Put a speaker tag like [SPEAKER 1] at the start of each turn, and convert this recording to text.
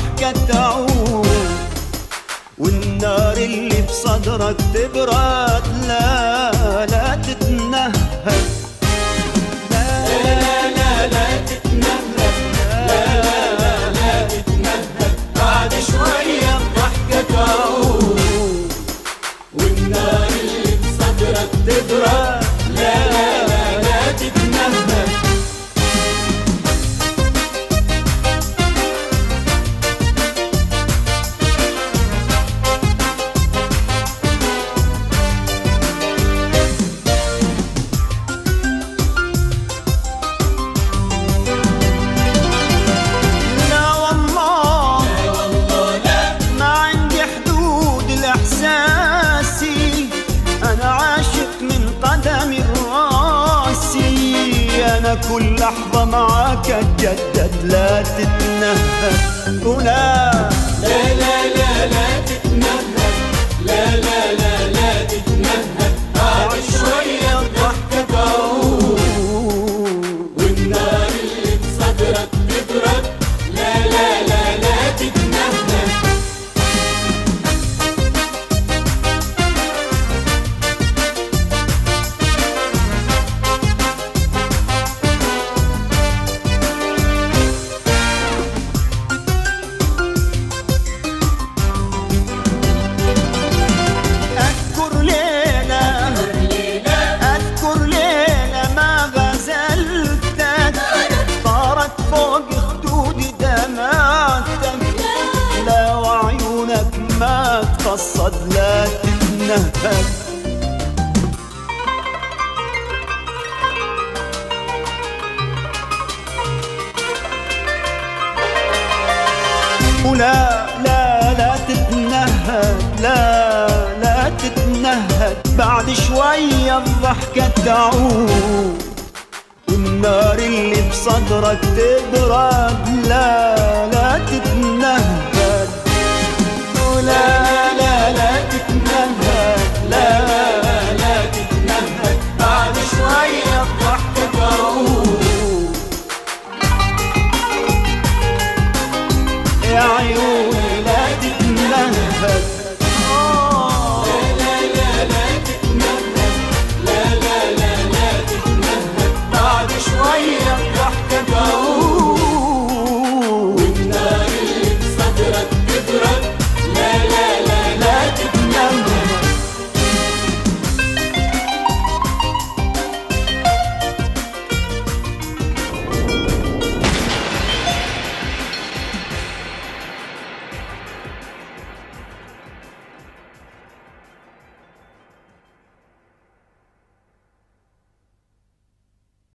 [SPEAKER 1] الضحكة تعود، والنار اللي بصدرك تبرد. لا لا تتنهد، لا لا لا لا تتنهد، لا لا لا تتنهد. بعد شوية الضحكة تعود، والنار اللي بصدرك تبرد. لا لا لا تتنهد. أنا كل لحظة معاك أتجدد. لا تتنهد ولا لا لا لا لا تتنهد، لا لا لا لا تتنهد. بعد شوية الضحكة تعود، والنار اللي بصدرك تبرد. لا لا لا لا تتنهد. تقصد لا تتنهد. ولا لا لا تتنهد، لا لا تتنهد. بعد شوية الضحكة تعود، والنار اللي بصدرك تبرد. لا لا تتنهد ولا